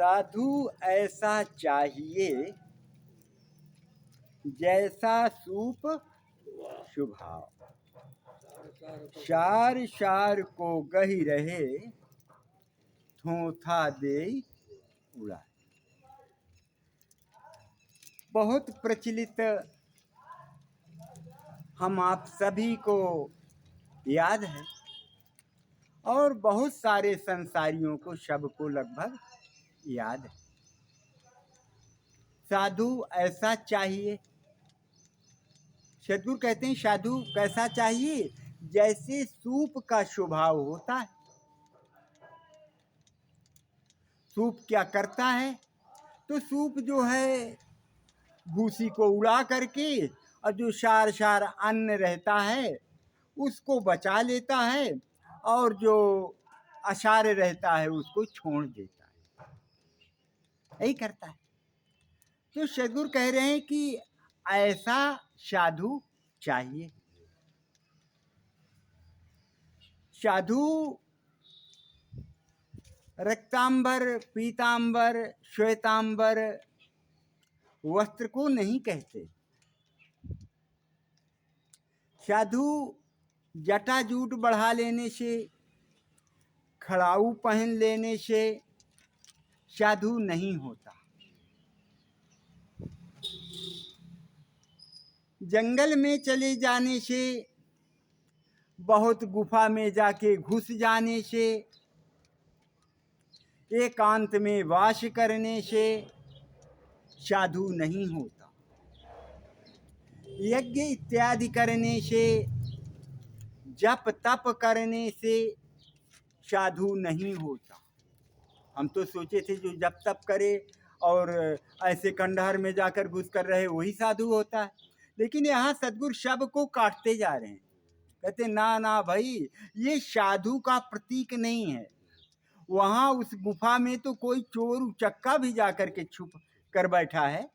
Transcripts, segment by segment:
साधु ऐसा चाहिए जैसा सूप स्वभाव, शार शार को गही रहे, थोथा दे उड़ा। बहुत प्रचलित हम आप सभी को याद है और बहुत सारे संसारियों को, सबको लगभग याद है। साधु ऐसा चाहिए, सद्गुरु कहते हैं साधु कैसा चाहिए, जैसे सूप का स्वभाव होता है। सूप क्या करता है, तो सूप जो है भूसी को उड़ा करके और जो सार सार अन्न रहता है उसको बचा लेता है और जो असार रहता है उसको छोड़ देता है, यही करता है। तो सद्गुरु कह रहे हैं कि ऐसा साधु चाहिए। साधु रक्तांबर, पीतांबर, श्वेतांबर वस्त्र को नहीं कहते। साधु जटाजूट बढ़ा लेने से, खड़ाऊ पहन लेने से साधु नहीं होता। जंगल में चले जाने से, बहुत गुफा में जाके घुस जाने से, एकांत में वास करने से साधु नहीं होता। यज्ञ इत्यादि करने से, जप तप करने से साधु नहीं होता। हम तो सोचे थे जो जप तप करे और ऐसे खंडहर में जाकर घुस कर रहे वही साधु होता है, लेकिन यहाँ सद्गुरु शब को काटते जा रहे हैं। कहते ना ना भाई, ये साधु का प्रतीक नहीं है। वहाँ उस गुफा में तो कोई चोर उचक्का भी जाकर के छुप कर बैठा है,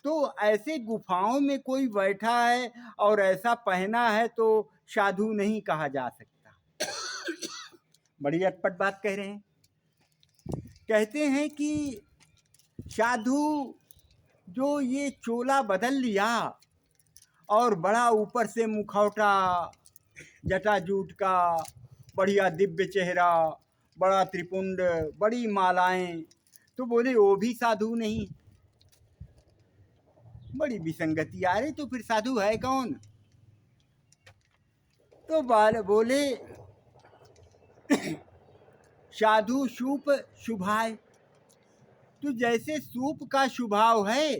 तो ऐसे गुफाओं में कोई बैठा है और ऐसा पहना है तो साधु नहीं कहा जा सकता। बड़ी अटपट बात कह रहे हैं। कहते हैं कि साधु जो ये चोला बदल लिया और बड़ा ऊपर से मुखौटा, जटाजूट का, बढ़िया दिव्य चेहरा, बड़ा त्रिपुंड, बड़ी मालाएं, तो बोले वो भी साधु नहीं। बड़ी विसंगति आ रही, तो फिर साधु है कौन? तो बोले साधु सूप शुभाय। तो जैसे सूप का स्वभाव है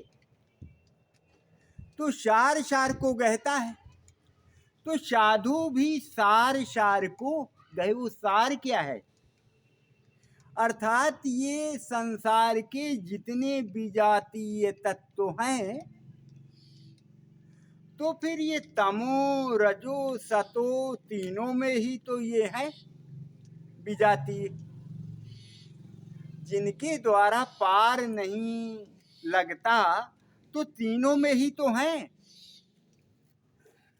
तो सार सार को गहता है, तो साधु भी सार सार को गहे। वो सार क्या है? अर्थात ये संसार के जितने विजातीय तत्व हैं, तो फिर ये तमो रजो सतो तीनों में ही तो ये है विजातीय, जिनके द्वारा पार नहीं लगता, तो तीनों में ही तो हैं।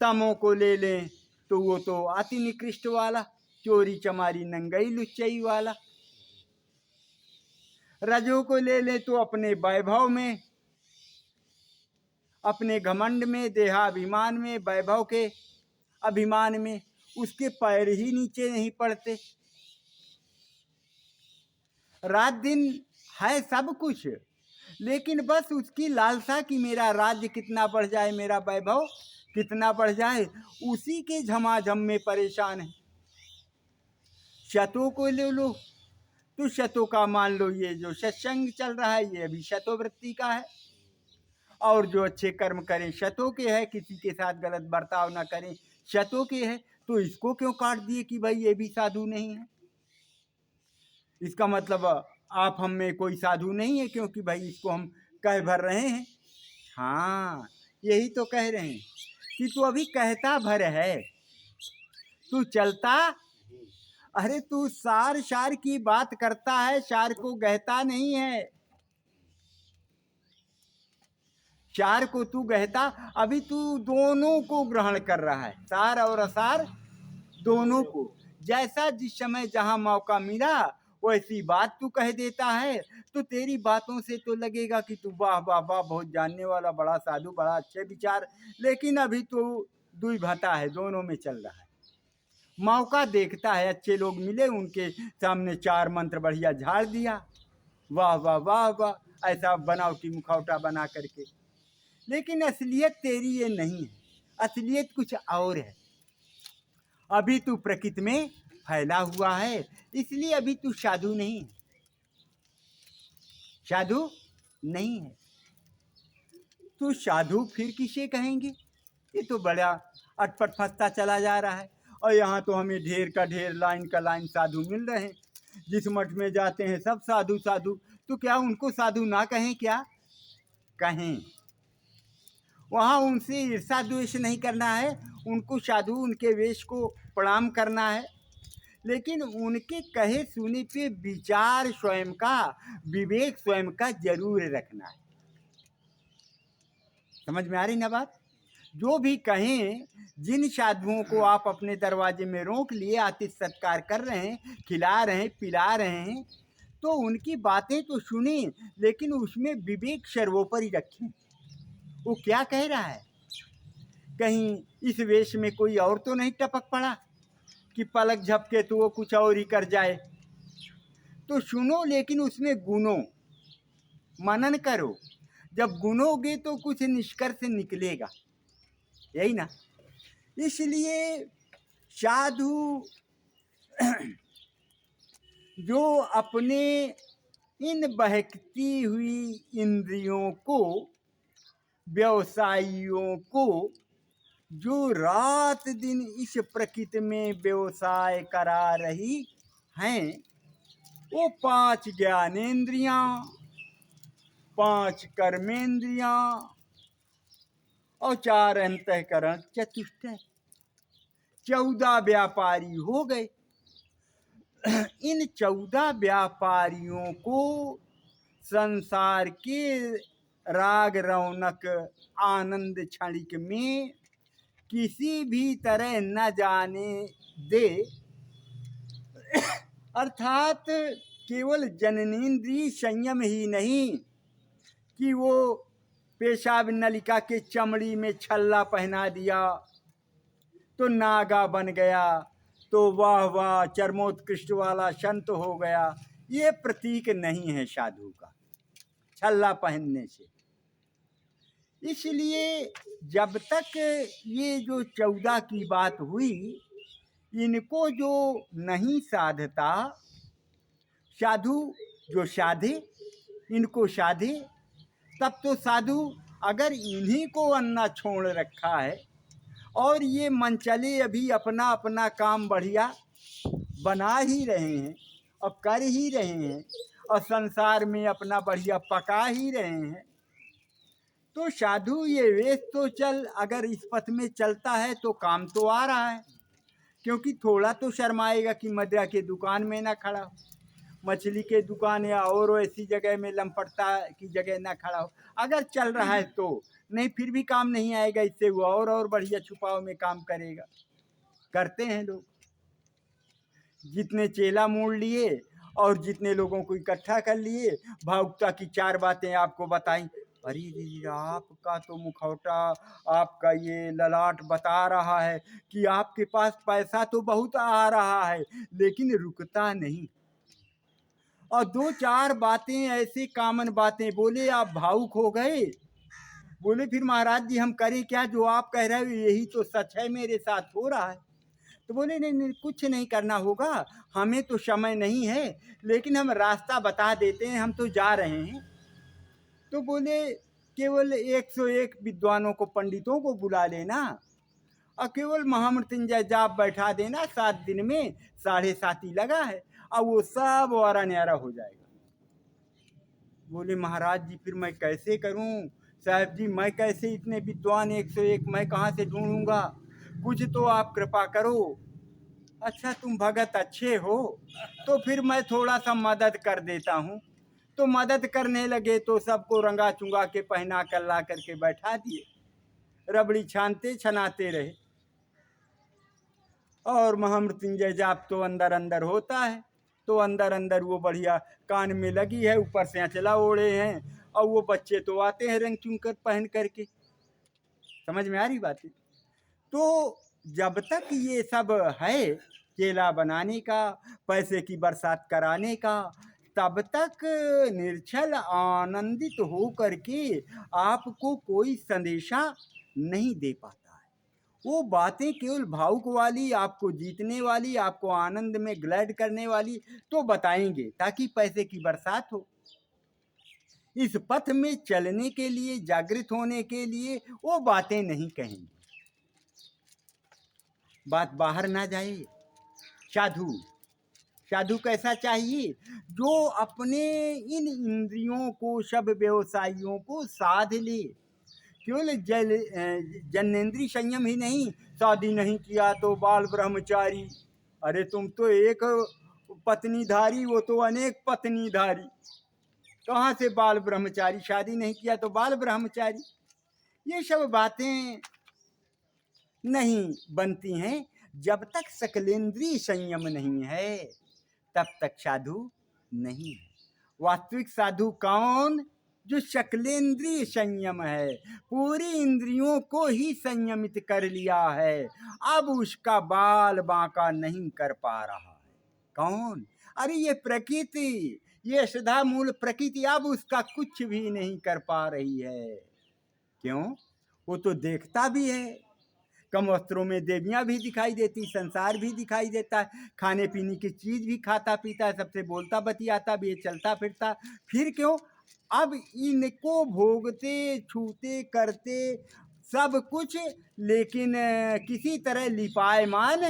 तमो को ले लें तो वो तो अति निकृष्ट वाला, चोरी चमारी नंगई लुच्चई वाला। रजो को ले लें तो अपने वैभव में, अपने घमंड में, देहाभिमान में, वैभव के अभिमान में उसके पैर ही नीचे नहीं पड़ते। रात दिन है सब कुछ, लेकिन बस उसकी लालसा कि मेरा राज्य कितना बढ़ जाए, मेरा वैभव कितना बढ़ जाए, उसी के झमाझम में परेशान है। शतों को ले लो तो शतों का मान लो, ये जो सत्संग चल रहा है ये अभी शतोवृत्ति का है, और जो अच्छे कर्म करें शतों के है, किसी के साथ गलत बर्ताव ना करें शतों के है। तो इसको क्यों काट दिए कि भाई ये भी साधु नहीं है? इसका मतलब आप हम में कोई साधु नहीं है, क्योंकि भाई इसको हम कह भर रहे हैं। हाँ, यही तो कह रहे हैं कि तू अभी कहता भर है, तू चलता, अरे तू सार सार की बात करता है, सार को गहता नहीं है। सार को तू गहता, अभी तू दोनों को ग्रहण कर रहा है, सार और असार दोनों को। जैसा जिस समय जहां मौका मिला वैसी बात तू कह देता है। तो तेरी बातों से तो लगेगा कि तू वाह वाह वाह बहुत जानने वाला, बड़ा साधु, बड़ा अच्छे विचार, लेकिन अभी तो दुई भता है, दोनों में चल रहा है। मौका देखता है, अच्छे लोग मिले, उनके सामने 4 मंत्र बढ़िया झाड़ दिया, वाह वाह वाह वाह, ऐसा बनावटी मुखौटा बना करके। लेकिन असलियत तेरी ये नहीं है, असलियत कुछ और है। अभी तू प्रकृति में फैला हुआ है, इसलिए अभी तू साधु नहीं है, साधु नहीं है। तू साधु फिर किसे कहेंगे? ये तो बड़ा अटपट फंसता चला जा रहा है। और यहाँ तो हमें ढेर का ढेर, लाइन का लाइन साधु मिल रहे हैं। जिस मठ में जाते हैं सब साधु साधु, तो क्या उनको साधु ना कहें? क्या कहें? वहाँ उनसे ईर्षा द्वेष नहीं करना है, उनको साधु, उनके वेश को प्रणाम करना है, लेकिन उनके कहे सुने पे विचार स्वयं का, विवेक स्वयं का जरूर रखना है। समझ में आ रही ना बात? जो भी कहें, जिन साधुओं को आप अपने दरवाजे में रोक लिए, आतिथ्य सत्कार कर रहे हैं, खिला रहे हैं, पिला रहे हैं, तो उनकी बातें तो सुनी, लेकिन उसमें विवेक सर्वोपरि रखें। वो क्या कह रहा है? कहीं इस वेश में कोई और तो नहीं टपक पड़ा कि पलक झपके तो वो कुछ और ही कर जाए? तो सुनो, लेकिन उसमें गुनो, मनन करो। जब गुनोगे तो कुछ निष्कर्ष निकलेगा, यही ना? इसलिए साधु जो अपने इन बहकती हुई इंद्रियों को, व्यवसायियों को, जो रात दिन इस प्रकृति में व्यवसाय करा रही हैं, वो 5 ज्ञानेंद्रियां, 5 कर्मेंद्रियां और 4 अंतःकरण चतुष्टय, 14 व्यापारी हो गए। इन 14 व्यापारियों को संसार के राग रौनक आनंद क्षणिक में किसी भी तरह न जाने दे, अर्थात केवल जननेन्द्रिय संयम ही नहीं कि वो पेशाब नलिका के चमड़ी में छल्ला पहना दिया तो नागा बन गया, तो वाह वाह चरमोत्कृष्ट वाला संत हो गया। ये प्रतीक नहीं है साधु का, छल्ला पहनने से। इसलिए जब तक ये जो 14 की बात हुई, इनको जो नहीं साधता, साधु जो साधे, इनको साधे, तब तो साधु अगर इन्हीं को अन्ना छोड़ रखा है और ये मनचले अभी अपना अपना काम बढ़िया बना ही रहे हैं और कर ही रहे हैं और संसार में अपना बढ़िया पका ही रहे हैं, तो साधु ये वेश तो चल, अगर इस पथ में चलता है तो काम तो आ रहा है। क्योंकि थोड़ा तो शर्माएगा कि मदिरा के दुकान में ना खड़ा हो, मछली के दुकान या और ऐसी जगह में लंपटता की जगह ना खड़ा हो। अगर चल रहा है तो नहीं, फिर भी काम नहीं आएगा, इससे वो और बढ़िया छुपाव में काम करेगा। करते हैं लोग, जितने चेला मोड़ लिए और जितने लोगों को इकट्ठा कर लिए, भावुकता की 4 बातें आपको बताई। अरे जी, आपका तो मुखौटा, आपका ये ललाट बता रहा है कि आपके पास पैसा तो बहुत आ रहा है, लेकिन रुकता नहीं। और 2-4 बातें ऐसी कॉमन बातें बोले, आप भावुक हो गए। बोले फिर महाराज जी हम करें क्या? जो आप कह रहे हो यही तो सच है, मेरे साथ हो रहा है। तो बोले नहीं नहीं, कुछ नहीं करना होगा, हमें तो समय नहीं है, लेकिन हम रास्ता बता देते हैं, हम तो जा रहे हैं। तो बोले केवल 101 विद्वानों को, पंडितों को बुला लेना और केवल महामृत्युंजय जाप बैठा देना, 7 दिन में 7.5 लगा है और वो सब वारा न्यारा हो जाएगा। बोले महाराज जी फिर मैं कैसे करूं? साहब जी मैं कैसे इतने विद्वान 101 मैं कहाँ से ढूंढूंगा? कुछ तो आप कृपा करो। अच्छा तुम भगत अच्छे हो, तो फिर मैं थोड़ा सा मदद कर देता हूँ। तो मदद करने लगे तो सबको रंगा चुंगा के पहना कर ला करके बैठा दिए, रबड़ी छानते छनाते रहे। और महामृत्युंजय जाप तो अंदर अंदर होता है, तो अंदर अंदर वो बढ़िया कान में लगी है, ऊपर से अचला ओढ़े हैं, और वो बच्चे तो आते हैं रंग चुनकर पहन करके। समझ में आ रही बात है? तो जब तक ये सब है, केला बनाने का, पैसे की बरसात कराने का, तब तक निर्छल आनंदित हो करके आपको कोई संदेशा नहीं दे पाता है। वो बातें केवल भावुक वाली, आपको जीतने वाली, आपको आनंद में ग्लैड करने वाली तो बताएंगे, ताकि पैसे की बरसात हो। इस पथ में चलने के लिए, जागृत होने के लिए वो बातें नहीं कहेंगे। बात बाहर ना जाए। साधु साधु कैसा चाहिए? जो अपने इन इंद्रियों को, सब व्यवसायियों को साध ले। केवल जन्नेन्द्रिय संयम ही नहीं, शादी नहीं किया तो बाल ब्रह्मचारी। अरे तुम तो एक पत्नीधारी, वो तो अनेक पत्नीधारी। कहाँ से बाल ब्रह्मचारी? शादी नहीं किया तो बाल ब्रह्मचारी। ये सब बातें नहीं बनती हैं जब तक सकलेंद्रीय संयम नहीं है, तब तक साधु नहीं है। वास्तविक साधु कौन? जो शकलेंद्रीय संयम है, पूरी इंद्रियों को ही संयमित कर लिया है, अब उसका बाल बांका नहीं कर पा रहा है। कौन? अरे ये प्रकृति, ये सदा मूल प्रकृति अब उसका कुछ भी नहीं कर पा रही है। क्यों? वो तो देखता भी है, कम वस्त्रों में देवियां भी दिखाई देती, संसार भी दिखाई देता है, खाने पीने की चीज भी खाता पीता है, सबसे बोलता बतियाता भी, चलता फिरता। फिर क्यों? अब इनको भोगते, छूते, करते सब कुछ, लेकिन किसी तरह लिपायमान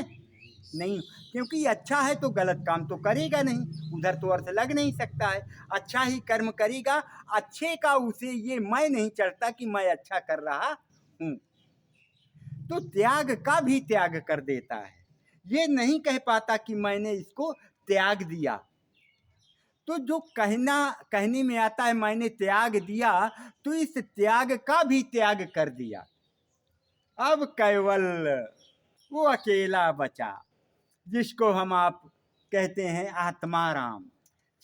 नहीं। क्योंकि अच्छा है तो गलत काम तो करेगा नहीं, उधर तो अर्थ लग नहीं सकता है। अच्छा ही कर्म करेगा, अच्छे का उसे ये मैं नहीं चढ़ता कि मैं अच्छा कर रहा हूँ, तो त्याग का भी त्याग कर देता है। ये नहीं कह पाता कि मैंने इसको त्याग दिया। तो जो कहने में आता है मैंने त्याग दिया, तो इस त्याग का भी त्याग कर दिया। अब केवल वो अकेला बचा, जिसको हम आप कहते हैं आत्माराम,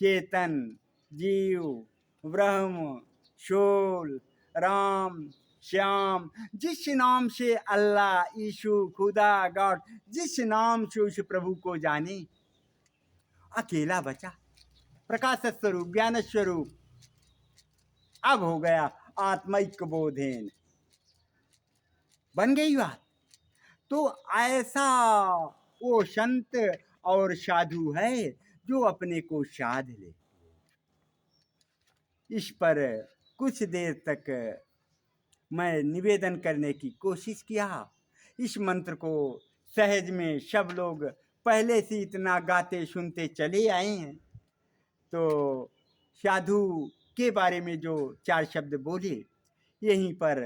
चेतन, जीव, ब्रह्म, शोल, राम, श्याम, जिस नाम से अल्लाह, यीशु, खुदा, गॉड, जिस नाम से उस प्रभु को जाने, अकेला बचा। प्रकाश स्वरूप, ज्ञान स्वरूप अब हो गया आत्मिक बोधेन, बन गई बात। तो ऐसा वो संत और साधु है जो अपने को साध ले। इस पर कुछ देर तक मैं निवेदन करने की कोशिश किया। इस मंत्र को सहज में सब लोग पहले से इतना गाते सुनते चले आए हैं, तो साधु के बारे में जो चार शब्द बोले, यहीं पर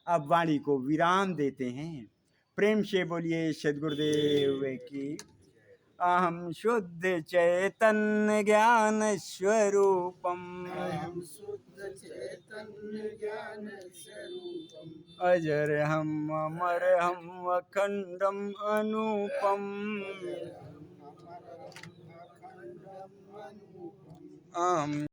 अब वाणी को विराम देते हैं। प्रेम से बोलिए सद्गुरुदेव की। अहम शुद्ध चैतन्य ज्ञान स्वरूपम, अजर हम अमर हम अखंडम अनुपम, अहम